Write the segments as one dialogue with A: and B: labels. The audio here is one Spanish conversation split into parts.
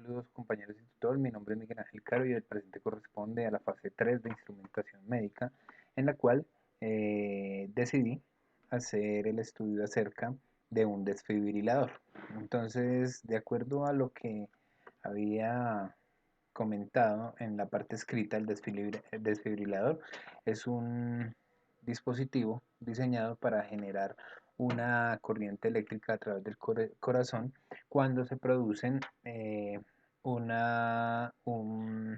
A: Saludos compañeros y tutor, mi nombre es Miguel Ángel Caro y el presente corresponde a la fase 3 de instrumentación médica, en la cual decidí hacer el estudio acerca de un desfibrilador. Entonces, de acuerdo a lo que había comentado en la parte escrita, el desfibrilador es un dispositivo diseñado para generar una corriente eléctrica a través del corazón cuando se producen una, un-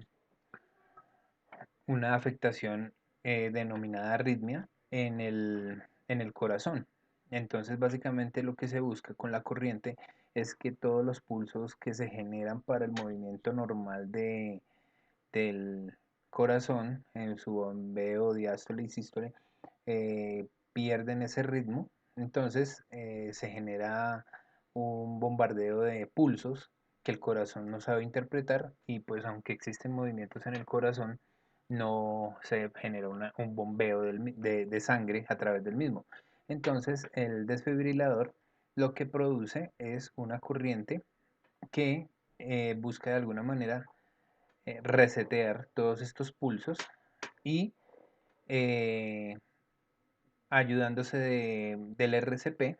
A: una afectación denominada arritmia en el corazón. Entonces, básicamente lo que se busca con la corriente es que todos los pulsos que se generan para el movimiento normal del corazón en su bombeo, diástole y sístole, pierden ese ritmo. Entonces se genera un bombardeo de pulsos que el corazón no sabe interpretar y pues aunque existen movimientos en el corazón, no se genera un bombeo de sangre a través del mismo. Entonces el desfibrilador lo que produce es una corriente que busca de alguna manera resetear todos estos pulsos y eh, ayudándose del RCP.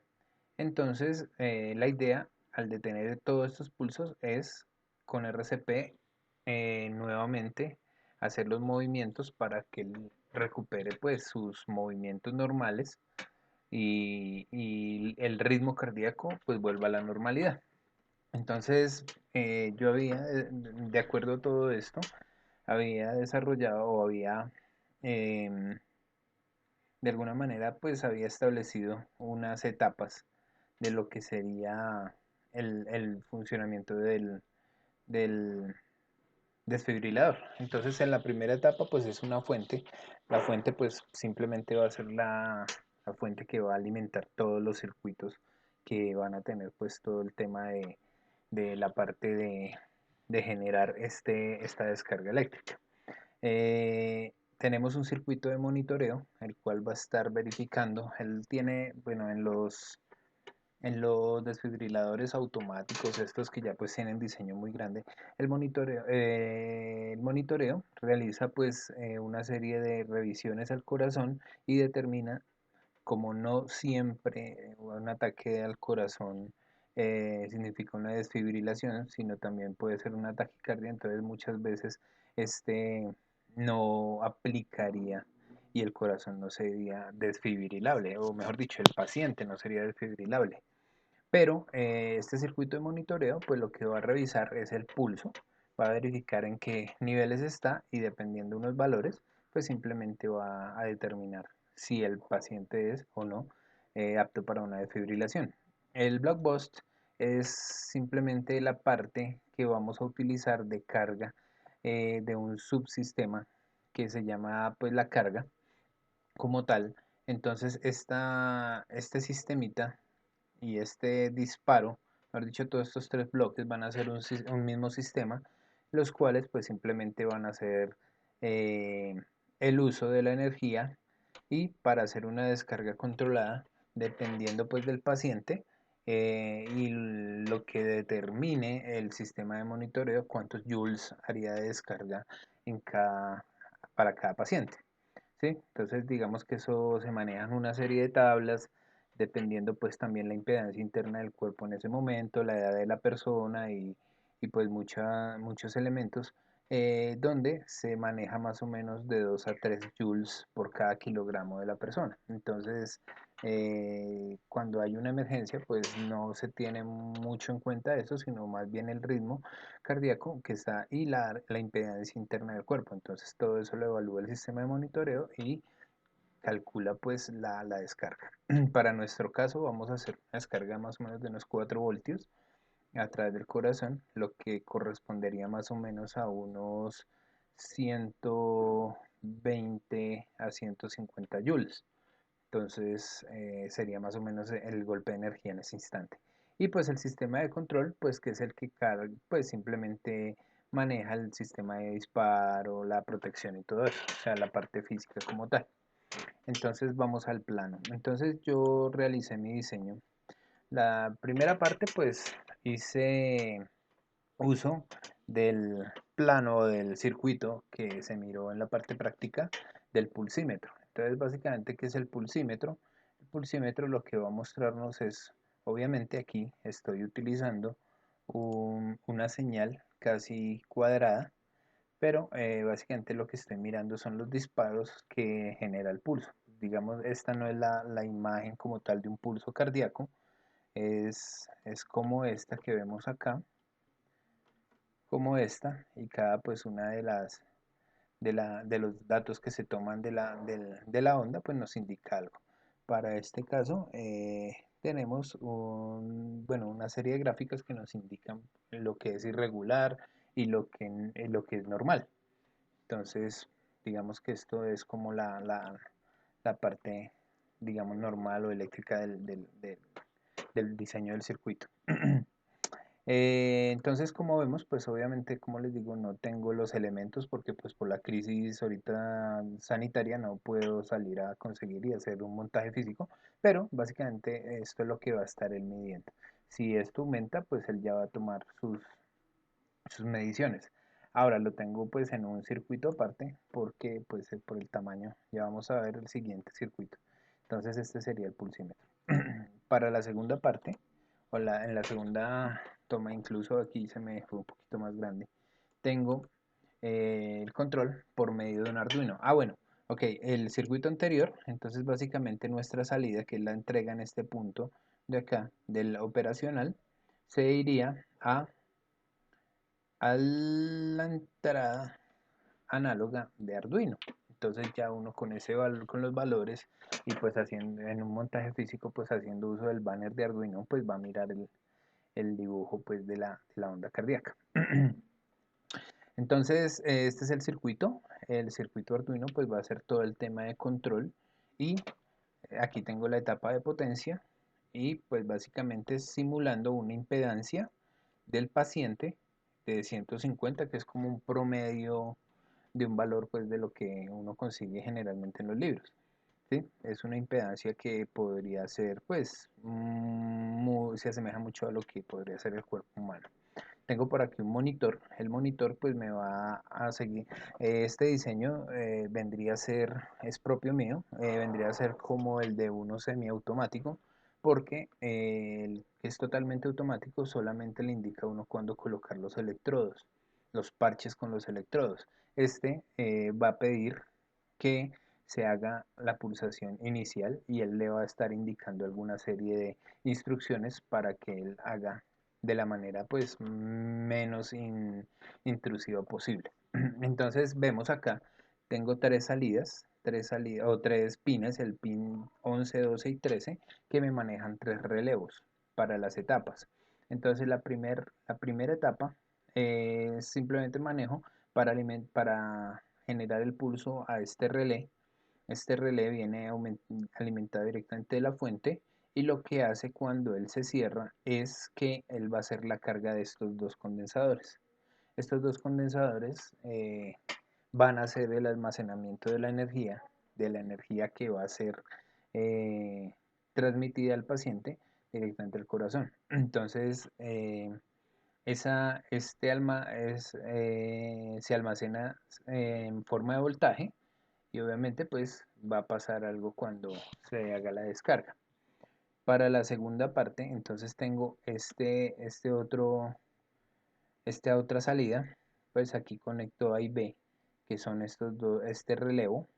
A: Entonces, la idea al detener todos estos pulsos es con RCP nuevamente hacer los movimientos para que él recupere pues sus movimientos normales y el ritmo cardíaco pues vuelva a la normalidad. Entonces, yo había, de acuerdo a todo esto, había desarrollado o había em, de alguna manera pues había establecido unas etapas de lo que sería el funcionamiento del desfibrilador. Entonces en la primera etapa pues es una fuente. La fuente pues simplemente va a ser la fuente que va a alimentar todos los circuitos que van a tener pues todo el tema de la parte de generar esta descarga eléctrica. Tenemos un circuito de monitoreo, el cual va a estar verificando. Él tiene, bueno, en los desfibriladores automáticos, estos que ya pues tienen diseño muy grande, el monitoreo realiza pues una serie de revisiones al corazón y determina como no siempre un ataque al corazón significa una desfibrilación, sino también puede ser una taquicardia, entonces muchas veces este no aplicaría y el corazón no sería desfibrilable, o mejor dicho, el paciente no sería desfibrilable. Pero este circuito de monitoreo, pues lo que va a revisar es el pulso, va a verificar en qué niveles está y dependiendo de unos valores, pues simplemente va a determinar si el paciente es o no apto para una desfibrilación. El block bust es simplemente la parte que vamos a utilizar de carga de un subsistema que se llama pues la carga como tal. Entonces este sistemita y este disparo, mejor dicho, todos estos tres bloques van a ser un mismo sistema, los cuales pues simplemente van a hacer eh, el uso de la energía y para hacer una descarga controlada, dependiendo pues del paciente y lo que determine el sistema de monitoreo, cuántos joules haría de descarga en para cada paciente. ¿Sí? Entonces digamos que eso se manejan una serie de tablas dependiendo pues también la impedancia interna del cuerpo en ese momento, la edad de la persona y pues muchos elementos donde se maneja más o menos de 2 a 3 joules por cada kilogramo de la persona. Entonces, cuando hay una emergencia, pues no se tiene mucho en cuenta eso, sino más bien el ritmo cardíaco que está y la impedancia interna del cuerpo. Entonces, todo eso lo evalúa el sistema de monitoreo y calcula pues la descarga. Para nuestro caso vamos a hacer una descarga más o menos de unos 4 voltios a través del corazón, lo que correspondería más o menos a unos 120 a 150 joules. Entonces sería más o menos el golpe de energía en ese instante. Y pues el sistema de control, pues que es el que pues simplemente maneja el sistema de disparo, la protección y todo eso, o sea, la parte física como tal. Entonces vamos al plano. Entonces yo realicé mi diseño. La primera parte pues hice uso del plano o del circuito que se miró en la parte práctica del pulsímetro. Entonces, básicamente, ¿qué es el pulsímetro? El pulsímetro lo que va a mostrarnos es, obviamente aquí estoy utilizando una señal casi cuadrada, pero básicamente lo que estoy mirando son los disparos que genera el pulso. Digamos, esta no es la imagen como tal de un pulso cardíaco, es como esta que vemos acá, como esta, y cada pues una de los datos que se toman de la onda pues nos indica algo. Para este caso tenemos bueno, una serie de gráficas que nos indican lo que es irregular y lo que es normal. Entonces, digamos que esto es como la parte, digamos, normal o eléctrica del diseño del circuito. Entonces, como vemos, pues obviamente, como les digo, no tengo los elementos porque pues por la crisis ahorita sanitaria no puedo salir a conseguir y hacer un montaje físico, pero básicamente esto es lo que va a estar él midiendo. Si esto aumenta, pues él ya va a tomar sus mediciones. Ahora lo tengo pues en un circuito aparte porque pues por el tamaño, ya vamos a ver el siguiente circuito. Entonces este sería el pulsímetro. Para la segunda parte, en la segunda toma, incluso aquí se me fue un poquito más grande, tengo el control por medio de un Arduino. Ah, bueno, ok, el circuito anterior, entonces básicamente nuestra salida, que es la entrega en este punto de acá, del operacional, se iría a la entrada análoga de Arduino. Entonces ya uno con ese con los valores y pues haciendo en un montaje físico, pues haciendo uso del banner de Arduino, pues va a mirar el dibujo pues de la onda cardíaca. Entonces este es el circuito Arduino pues va a ser todo el tema de control y aquí tengo la etapa de potencia y pues básicamente simulando una impedancia del paciente de 150, que es como un promedio de un valor pues de lo que uno consigue generalmente en los libros. ¿Sí? Es una impedancia que podría ser pues se asemeja mucho a lo que podría ser el cuerpo humano. Tengo por aquí un monitor, el monitor pues me va a seguir, este diseño vendría a ser, es propio mío, vendría a ser como el de uno semiautomático, porque el que es totalmente automático solamente le indica a uno cuándo colocar los electrodos, los parches con los electrodos. Este va a pedir que se haga la pulsación inicial y él le va a estar indicando alguna serie de instrucciones para que él haga de la manera pues menos intrusiva posible. Entonces vemos acá, tengo tres salidas o tres pines, el pin 11, 12 y 13, que me manejan tres relevos para las etapas. Entonces la primera etapa es simplemente manejo para generar el pulso a este relé. Este relé viene alimentado directamente de la fuente y lo que hace cuando él se cierra es que él va a hacer la carga de estos dos condensadores. Estos dos condensadores van a hacer el almacenamiento de la energía que va a ser eh, transmitida al paciente directamente al corazón. Entonces, se almacena en forma de voltaje y obviamente pues va a pasar algo cuando se haga la descarga. Para la segunda parte, entonces tengo esta otra salida, pues aquí conecto A y B, que son estos dos, este relevo.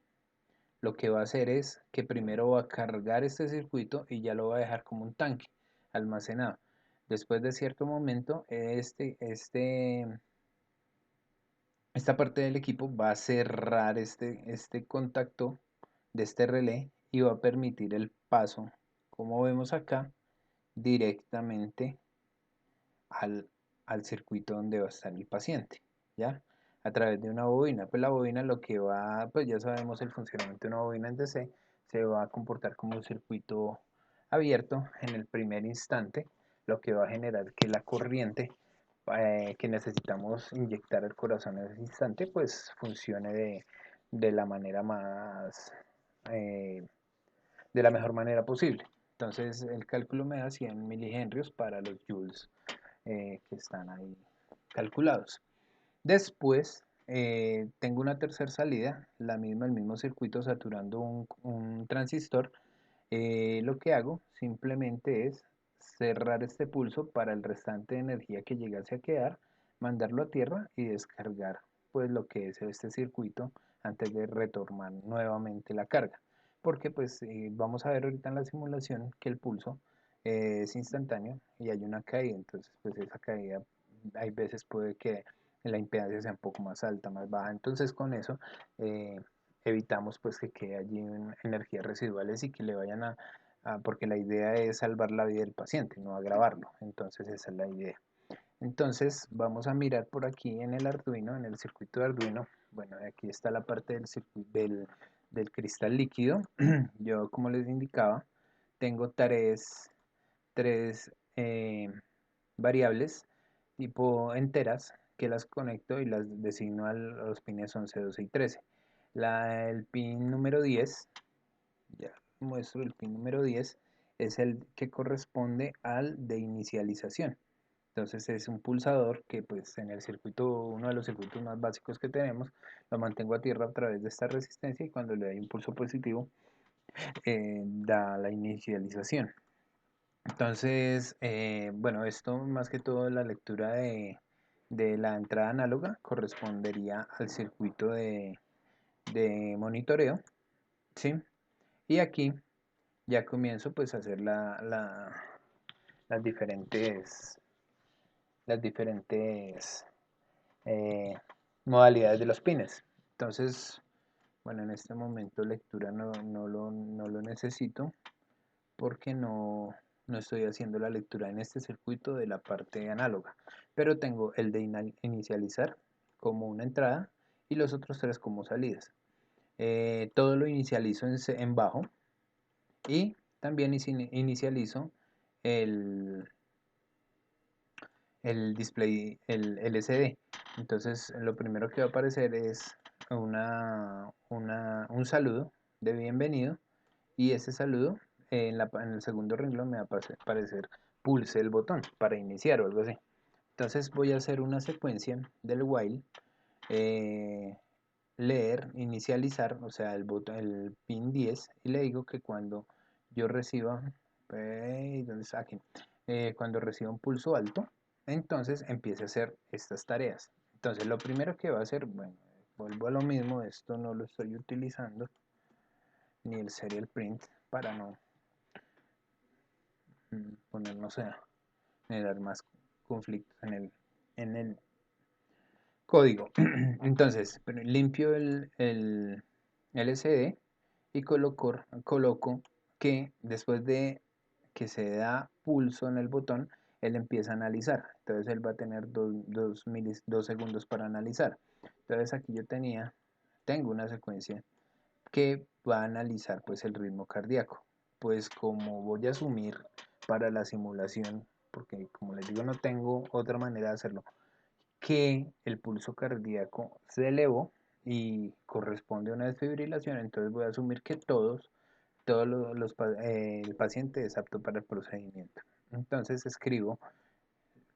A: Lo que va a hacer es que primero va a cargar este circuito y ya lo va a dejar como un tanque almacenado. Después de cierto momento, esta parte del equipo va a cerrar este contacto de este relé y va a permitir el paso, como vemos acá, directamente al, al circuito donde va a estar el paciente, ¿ya? A través de una bobina. Pues la bobina lo que va, pues ya sabemos el funcionamiento de una bobina en DC, se va a comportar como un circuito abierto en el primer instante, lo que va a generar que la corriente que necesitamos inyectar al corazón en ese instante, pues funcione de la manera más, eh, de la mejor manera posible. Entonces el cálculo me da 100 milihenrios para los joules que están ahí. calculados. Después tengo una tercera salida, el mismo circuito saturando un transistor. Lo que hago simplemente es cerrar este pulso para el restante de energía que llegase a quedar, mandarlo a tierra y descargar pues lo que es este circuito antes de retomar nuevamente la carga. Porque pues vamos a ver ahorita en la simulación que el pulso es instantáneo y hay una caída, entonces pues esa caída hay veces puede que la impedancia sea un poco más alta, más baja, entonces con eso eh, evitamos pues que quede allí energías residuales y que le vayan porque la idea es salvar la vida del paciente, no agravarlo, entonces esa es la idea. Entonces vamos a mirar por aquí en el Arduino, en el circuito de Arduino. Bueno, aquí está la parte del circuito del cristal líquido. Yo, como les indicaba, tengo tres variables tipo enteras que las conecto y las designo a los pines 11, 12 y 13. El pin número 10, ya muestro el pin número 10, es el que corresponde al de inicialización. Entonces es un pulsador que pues en el circuito, uno de los circuitos más básicos que tenemos, lo mantengo a tierra a través de esta resistencia y cuando le doy un pulso positivo da la inicialización. Entonces, bueno, esto más que todo la lectura de la entrada análoga correspondería al circuito de monitoreo, ¿sí? Y aquí ya comienzo pues a hacer las diferentes eh, modalidades de los pines. Entonces, bueno, en este momento lectura no lo necesito porque no estoy haciendo la lectura en este circuito de la parte análoga, pero tengo el de inicializar como una entrada y los otros tres como salidas. Todo lo inicializo en bajo y también inicializo el, el display, el LCD. Entonces lo primero que va a aparecer es un saludo de bienvenido y ese saludo en el segundo renglón me va a aparecer pulse el botón para iniciar o algo así. Entonces voy a hacer una secuencia del while, eh, leer, inicializar, o sea, el pin 10 y le digo que cuando yo reciba, ¿dónde está aquí? Cuando reciba un pulso alto, entonces empiece a hacer estas tareas. Entonces lo primero que va a hacer, bueno, vuelvo a lo mismo, esto no lo estoy utilizando, ni el serial print para no ponernos a generar más conflictos en el código. Entonces, limpio el LCD y coloco que después de que se da pulso en el botón, él empieza a analizar. Entonces él va a tener 2 segundos para analizar. Entonces aquí tengo una secuencia que va a analizar pues el ritmo cardíaco. Pues como voy a asumir para la simulación, porque como les digo no tengo otra manera de hacerlo, que el pulso cardíaco se elevó y corresponde a una desfibrilación, entonces voy a asumir que el paciente es apto para el procedimiento. Entonces escribo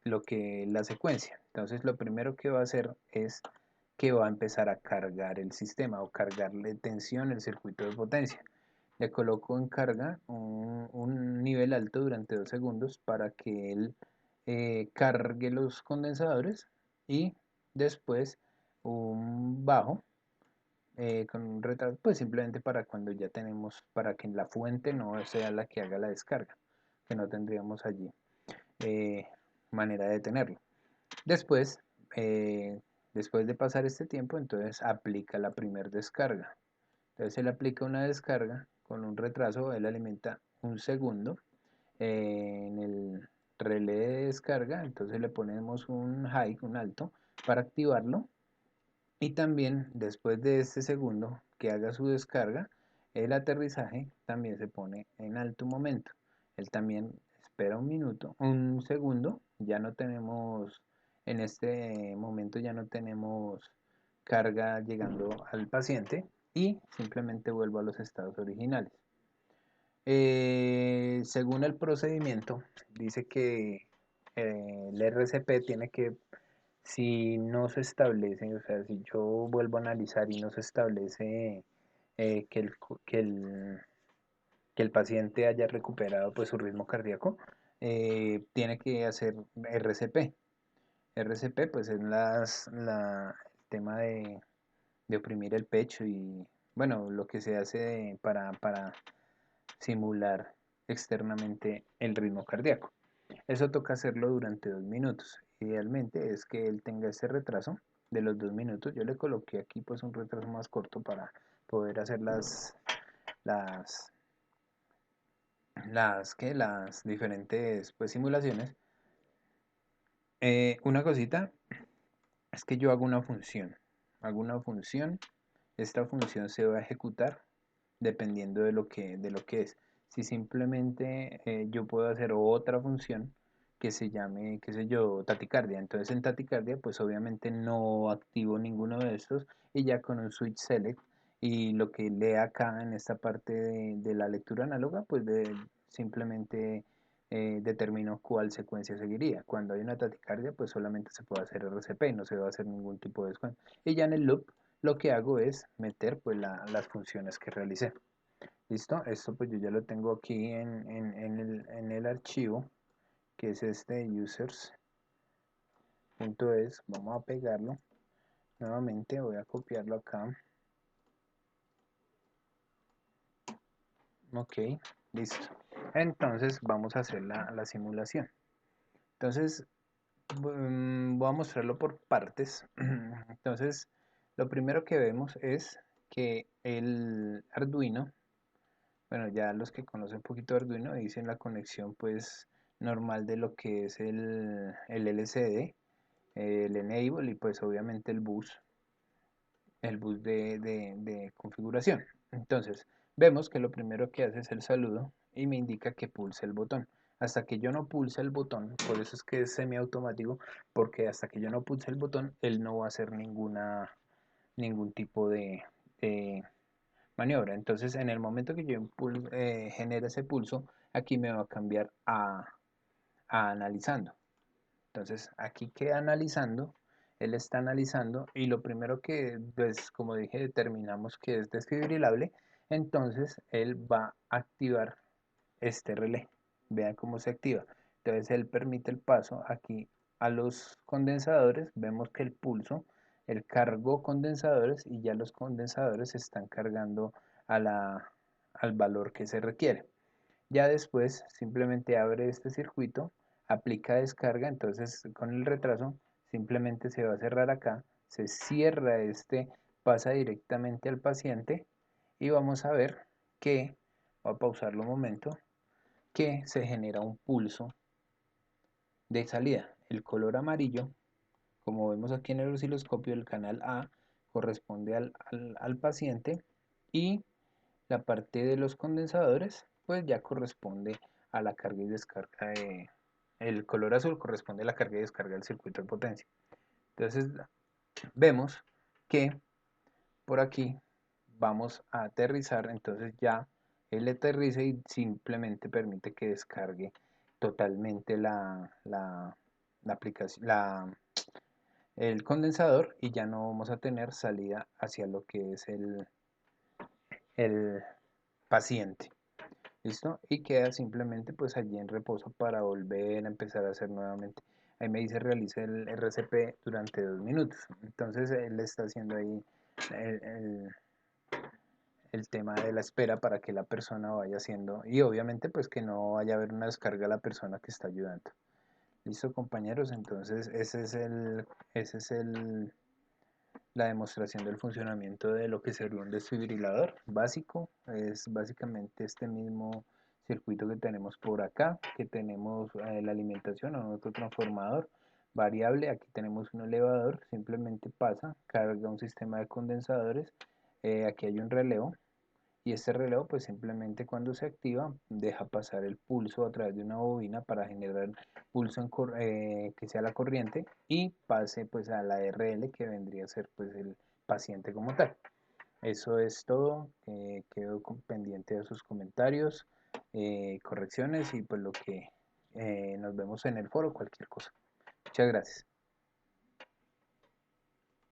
A: la secuencia. Entonces lo primero que va a hacer es que va a empezar a cargar el sistema o cargarle tensión el circuito de potencia. Le coloco en carga un nivel alto durante 2 segundos para que él cargue los condensadores y después un bajo con un retardo, pues simplemente para cuando ya tenemos, para que la fuente no sea la que haga la descarga, que no tendríamos allí eh, manera de tenerlo. Después, eh, después de pasar este tiempo, entonces aplica la primera descarga. Entonces él aplica una descarga con un retraso, él alimenta un segundo en el relé de descarga, entonces le ponemos un high, un alto, para activarlo. Y también después de este segundo que haga su descarga, el aterrizaje también se pone en alto momento. Él también espera un segundo, ya no tenemos, en este momento ya no tenemos carga llegando al paciente y simplemente vuelvo a los estados originales. Según el procedimiento, dice que el RCP tiene que Si no se establece, o sea, si yo vuelvo a analizar y no se establece que el paciente haya recuperado pues su ritmo cardíaco, tiene que hacer RCP. RCP pues es el tema de oprimir el pecho y bueno, lo que se hace para simular externamente el ritmo cardíaco. Eso toca hacerlo durante 2 minutos. Idealmente es que él tenga ese retraso de los 2 minutos. Yo le coloqué aquí pues un retraso más corto para poder hacer las, las diferentes pues simulaciones. Una cosita es que yo hago una función. Hago una función. Esta función se va a ejecutar dependiendo de lo que es. Si simplemente yo puedo hacer otra función que se llame, qué sé yo, taticardia. Entonces en taticardia, pues obviamente no activo ninguno de estos y ya con un switch select y lo que lea acá en esta parte de la lectura análoga, pues simplemente determino cuál secuencia seguiría. Cuando hay una taticardia, pues solamente se puede hacer RCP, no se va a hacer ningún tipo de descuento. Y ya en el loop lo que hago es meter pues las funciones que realicé. ¿Listo? Esto pues yo ya lo tengo aquí en el archivo, que es este users.es. Vamos a pegarlo. Nuevamente voy a copiarlo acá. Ok, listo. Entonces vamos a hacer la simulación. Entonces voy a mostrarlo por partes. Entonces lo primero que vemos es que el Arduino, bueno, ya los que conocen un poquito de Arduino dicen la conexión pues normal de lo que es el LCD, el enable y pues obviamente el bus de configuración. Entonces, vemos que lo primero que hace es el saludo y me indica que pulse el botón. Hasta que yo no pulse el botón, por eso es que es semiautomático, porque hasta que yo no pulse el botón, él no va a hacer ningún tipo de maniobra. Entonces, en el momento que yo genere ese pulso, aquí me va a cambiar a analizando. Entonces, aquí queda analizando, él está analizando y lo primero que, pues, como dije, determinamos que es desfibrilable, entonces él va a activar este relé. Vean cómo se activa. Entonces, él permite el paso aquí a los condensadores, vemos que el pulso, él cargó condensadores y ya los condensadores se están cargando a al valor que se requiere. Ya después simplemente abre este circuito, aplica descarga, entonces con el retraso simplemente se va a cerrar acá, se cierra este, pasa directamente al paciente y vamos a ver que, voy a pausarlo un momento, que se genera un pulso de salida. El color amarillo, como vemos aquí en el osciloscopio, el canal A corresponde al paciente y la parte de los condensadores, pues ya corresponde a la carga y descarga el color azul corresponde a la carga y descarga del circuito de potencia. Entonces vemos que por aquí vamos a aterrizar, entonces ya él aterriza y simplemente permite que descargue totalmente la aplicación, el condensador y ya no vamos a tener salida hacia lo que es el paciente. ¿Listo? Y queda simplemente pues allí en reposo para volver a empezar a hacer nuevamente. Ahí me dice realice el RCP durante 2 minutos. Entonces él está haciendo ahí el, el, el tema de la espera para que la persona vaya haciendo y obviamente pues que no vaya a haber una descarga a la persona que está ayudando. ¿Listo, compañeros? Entonces ese es la demostración del funcionamiento de lo que sería un desfibrilador básico. Es básicamente este mismo circuito que tenemos por acá, que tenemos la alimentación a otro transformador variable. Aquí tenemos un elevador, simplemente pasa, carga un sistema de condensadores. Aquí hay un relevo y este reloj pues simplemente cuando se activa deja pasar el pulso a través de una bobina para generar pulso que sea la corriente y pase pues a la RL que vendría a ser pues el paciente como tal. Eso es todo, quedo pendiente de sus comentarios, correcciones y pues lo que nos vemos en el foro, cualquier cosa. Muchas gracias.